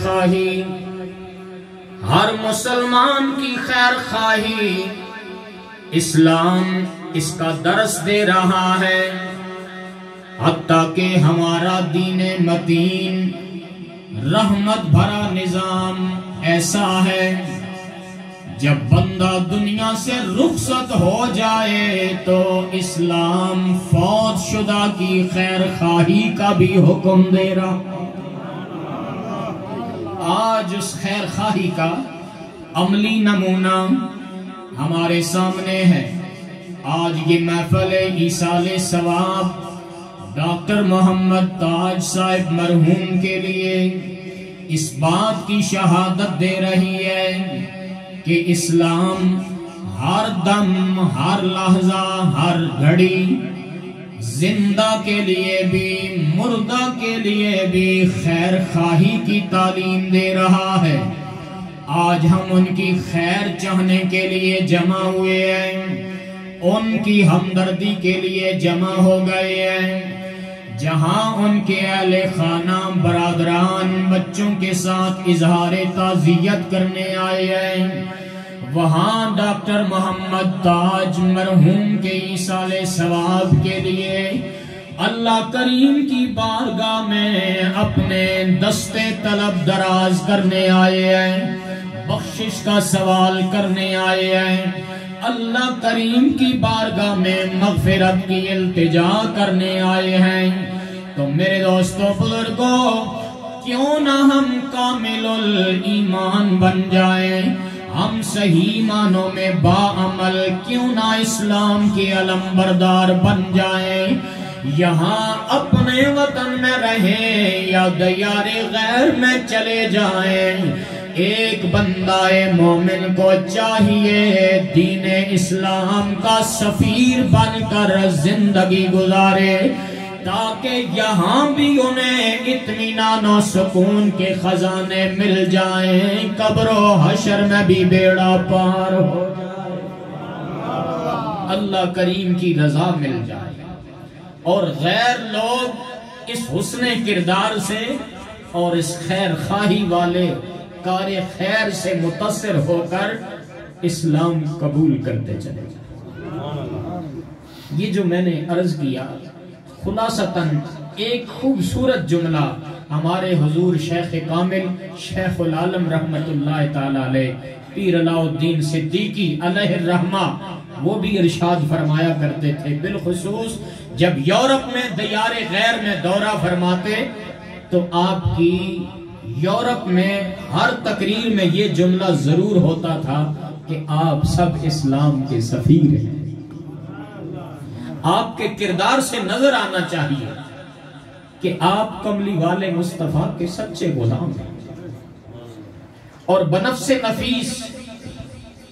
خواہی، ہر مسلمان کی خیر خواہی اسلام اس کا درس دے رہا ہے، حتیٰ کہ ہمارا دین متین رحمت بھرا نظام ایسا ہے، جب بندہ دنیا سے رخصت ہو جائے تو اسلام فوت شدہ کی خیر خواہی کا بھی حکم دے رہا۔ آج اس خیر خواہی کا عملی نمونہ ہمارے سامنے ہے۔ آج یہ محفل ایصال ثواب ڈاکٹر محمد تاج صاحب مرحوم کے لیے اس بات کی شہادت دے رہی ہے کہ اسلام ہر دم، ہر لحظہ، ہر گھڑی زندہ کے لیے بھی مردہ کے لیے بھی خیر خواہی کی تعلیم دے رہا ہے۔ آج ہم ان کی خیر چاہنے کے لیے جمع ہوئے ہیں، ان کی ہمدردی کے لیے جمع ہو گئے ہیں۔ جہاں ان کے اہل خانہ برادران بچوں کے ساتھ اظہار تعزیت کرنے آئے ہیں، وہاں ڈاکٹر محمد تاج مرحوم کے ایصال ثواب کے لیے اللہ کریم کی بارگاہ میں اپنے دستے طلب دراز کرنے آئے ہیں، بخشش کا سوال کرنے آئے ہیں، اللہ کریم کی بارگاہ میں مغفرت کی التجا کرنے آئے ہیں۔ تو میرے دوستو بزرگوں، کیوں نہ ہم کامل الایمان بن جائیں، ہم صحیح معنوں میں باعمل کیوں نہ اسلام کے علم بردار بن جائیں، یہاں اپنے وطن میں رہیں یا دیار غیر میں چلے جائیں، ایک بندہ مومن کو چاہیے دین اسلام کا سفیر بن کر زندگی گزارے، تاکہ یہاں بھی انہیں اطمینان و سکون کے خزانے مل جائیں، قبر و حشر میں بھی بیڑا پار ہو جائے، اللہ کریم کی رضا مل جائے، اور غیر لوگ اس حسن کردار سے اور اس خیر خواہی والے کار خیر سے متاثر ہو کر اسلام قبول کرتے چلے جائیں۔ یہ جو میں نے عرض کیا خلاصتاً ایک خوبصورت جملہ ہمارے حضور شیخ کامل شیخ العالم رحمت اللہ تعالی علیہ پیر علاء الدین صدیقی علیہ الرحمہ وہ بھی ارشاد فرمایا کرتے تھے، بالخصوص جب یورپ میں دیار غیر میں دورہ فرماتے تو آپ کی یورپ میں ہر تقریر میں یہ جملہ ضرور ہوتا تھا کہ آپ سب اسلام کے سفیر ہیں۔ آپ کے کردار سے نظر آنا چاہیے کہ آپ کملی والے مصطفیٰ کے سچے غلام ہیں، اور بنفس نفیس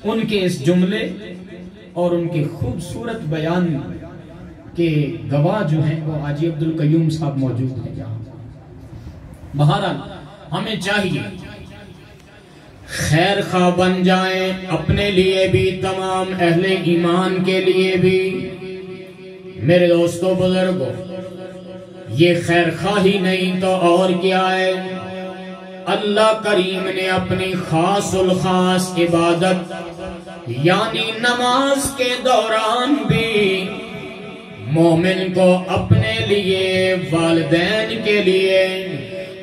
ان کے اس جملے اور ان کے خوبصورت بیان کے گواہ جو ہیں وہ حاجی عبدالقیوم صاحب موجود ہیں جہاں۔ بہرحال ہمیں چاہیے خیر خواہ بن جائیں، اپنے لیے بھی تمام اہل ایمان کے لیے بھی۔ میرے دوستو بزرگوں، یہ خیر خواہی نہیں تو اور کیا ہے؟ اللہ کریم نے اپنی خاص الخاص عبادت یعنی نماز کے دوران بھی مومن کو اپنے لیے، والدین کے لیے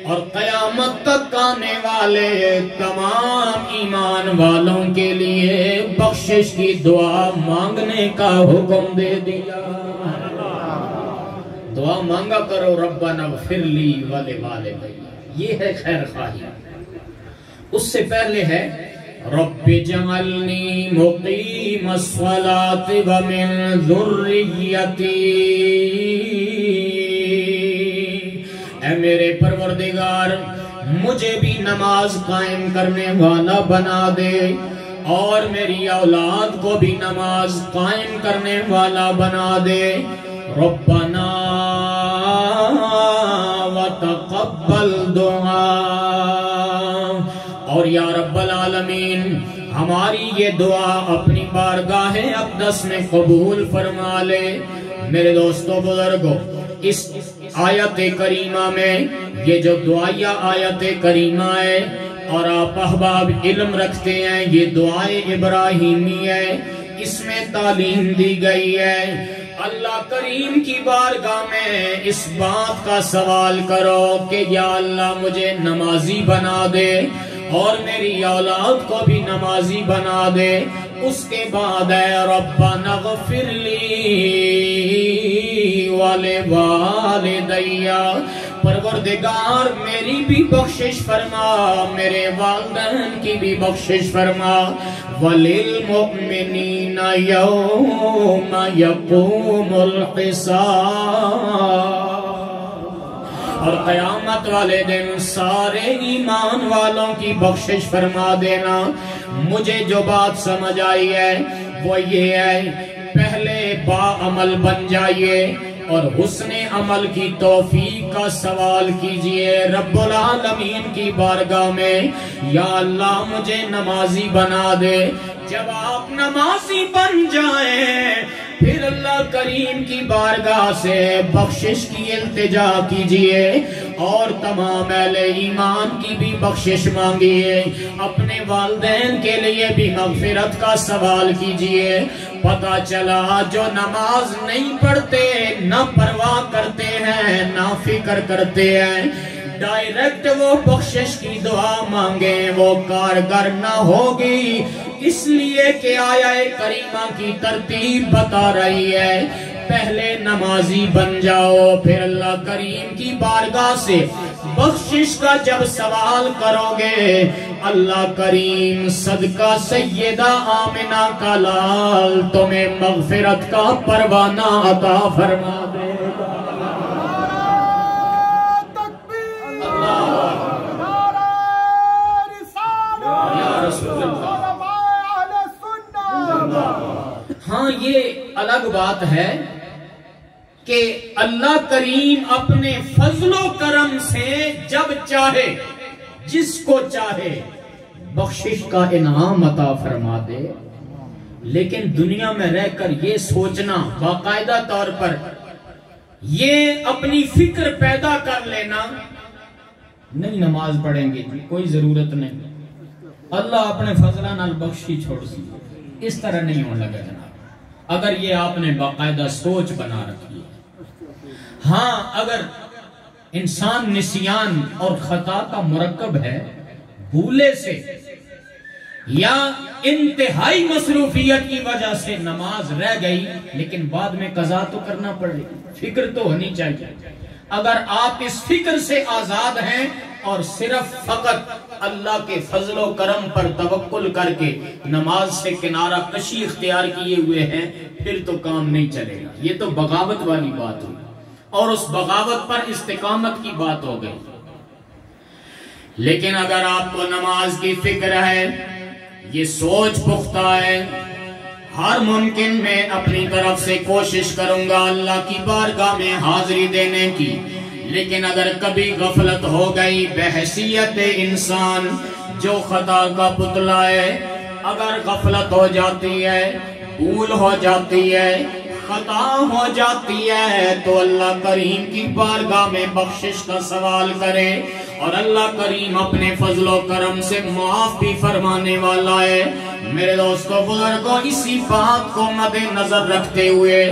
اور قیامت تک آنے والے تمام ایمان والوں کے لیے بخشش کی دعا مانگنے کا حکم دے دیا۔ دعا مانگا کرو، ربنا اغفر لی ولوالدی، یہ ہے خیر خواہی۔ اس سے پہلے ہے رب اجعلنی مقیم الصلاۃ ومن ذریتی، اے میرے پروردگار مجھے بھی نماز قائم کرنے والا بنا دے، اور میری اولاد کو بھی نماز قائم کرنے والا بنا دے۔ ربنا وتقبل دعا، اور یا رب العالمین ہماری یہ دعا اپنی بارگاہ اقدس میں قبول فرما لے۔ میرے دوستو بزرگوں، اس آیت کریمہ میں یہ جو دعائیہ آیت کریمہ ہے اور آپ احباب علم رکھتے ہیں یہ دعائے ابراہیمی ہے، اس میں تعلیم دی گئی ہے اللہ کریم کی بارگاہ میں اس بات کا سوال کرو کہ یا اللہ مجھے نمازی بنا دے اور میری اولاد کو بھی نمازی بنا دے. اس کے بعد اے ربنا اغفر لی ولوالدی، پروردگار میری بھی بخشش فرما، میرے والدین کی بھی بخشش فرما. وَلِلْمُؤْمِنِينَ يَوْمَ يَقُومُ الْحِسَابُ، اور قیامت والے دن سارے ایمان والوں کی بخشش فرما دینا. مجھے جو بات سمجھ آئی ہے وہ یہ ہے، پہلے با عمل بن جائیے اور حسن عمل کی توفیق کا سوال کیجئے رب العالمین کی بارگاہ میں، یا اللہ مجھے نمازی بنا دے. جب آپ نمازی بن جائیں پھر اللہ کریم کی بارگاہ سے بخشش کی التجا کیجئے اور تمام اہل ایمان کی بھی بخشش مانگیے، اپنے والدین کے لیے بھی مغفرت کا سوال کیجئے. پتہ چلا جو نماز نہیں پڑھتے، نہ پرواہ کرتے ہیں، نہ فکر کرتے ہیں، ڈائریکٹ وہ بخشش کی دعا مانگیں وہ کارگر نہ ہوگی، اس لیے کہ آیہ کریمہ کی ترتیب بتا رہی ہے پہلے نمازی بن جاؤ، پھر اللہ کریم کی بارگاہ سے بخشش کا جب سوال کرو گے اللہ کریم صدقہ سیدہ آمنہ کا لال تمہیں مغفرت کا پروانہ عطا فرما دے گا. ہاں یہ الگ بات ہے کہ اللہ کریم اپنے فضل و کرم سے جب چاہے جس کو چاہے بخشش کا انعام عطا فرما دے، لیکن دنیا میں رہ کر یہ سوچنا باقاعدہ طور پر یہ اپنی فکر پیدا کر لینا نہیں نماز پڑھیں گے کوئی ضرورت نہیں، اللہ اپنے فضلہ نال بخشی چھوڑ سی، اس طرح نہیں ہونے لگا جناب. اگر یہ آپ نے باقاعدہ سوچ بنا رکھی ہے. ہاں اگر انسان نسیان اور خطا کا مرکب ہے، بھولے سے یا انتہائی مصروفیت کی وجہ سے نماز رہ گئی لیکن بعد میں قضا تو کرنا پڑے، فکر تو ہونی چاہیے. اگر آپ اس فکر سے آزاد ہیں اور صرف فقط اللہ کے فضل و کرم پر توکل کر کے نماز سے کنارہ کشی اختیار کیے ہوئے ہیں پھر تو کام نہیں چلے گا. یہ تو بغاوت والی بات ہوئی اور اس بغاوت پر استقامت کی بات ہو گئی. لیکن اگر آپ کو نماز کی فکر ہے، یہ سوچ پختہ ہے، ہر ممکن میں اپنی طرف سے کوشش کروں گا اللہ کی بارگاہ میں حاضری دینے کی، لیکن اگر کبھی غفلت ہو گئی بحیثیت انسان جو خطا کا پتلا ہے، اگر غفلت ہو جاتی ہے، بھول ہو جاتی ہے، خطا ہو جاتی ہے تو اللہ کریم کی بارگاہ میں بخشش کا سوال کرے اور اللہ کریم اپنے فضل و کرم سے معاف بھی فرمانے والا ہے. میرے دوستو بزرگوں، اسی بات کو مد نظر رکھتے ہوئے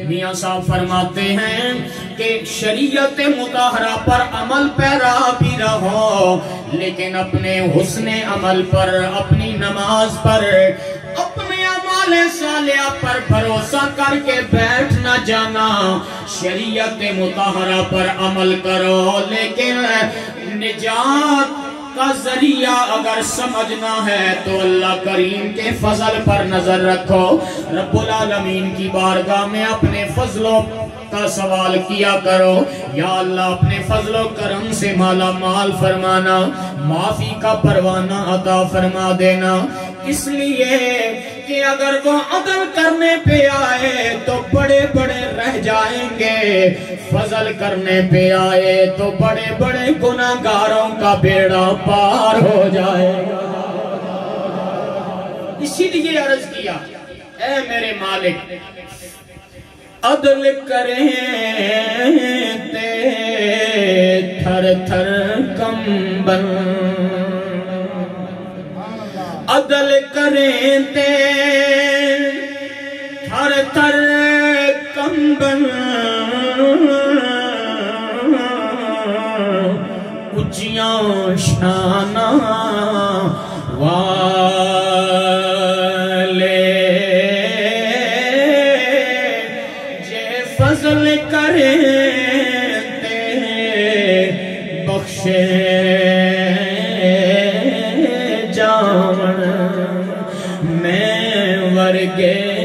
میاں صاحب فرماتے ہیں کہ شریعت مطہرہ پر عمل پیرا بھی رہو لیکن اپنے حسن عمل پر، اپنی نماز پر، اپنے اعمال صالحہ پر بھروسہ کر کے بیٹھ نہ جانا. شریعت مطہرہ پر عمل کرو لیکن نجات کا ذریعہ اگر سمجھنا ہے تو اللہ کریم کے فضل پر نظر رکھو. رب العالمین کی بارگاہ میں اپنے فضلوں کا سوال کیا کرو، یا اللہ اپنے فضل و کرم سے مالا مال فرمانا، معافی کا پروانہ عطا فرما دینا. اس لیے کہ اگر وہ عدل کرنے پہ آئے تو بڑے بڑے رہ جائیں گے، فضل کرنے پہ آئے تو بڑے بڑے گناہگاروں کا بیڑا پار ہو جائے گا. اسی لیے عرض کیا اے میرے مالک عدل کریں تے تھر تھر کمبل عدل کریں تے تھر تھر کمبل اچیاں شانہ والے جے فضل کریں تے بخشے جاون میں ورگے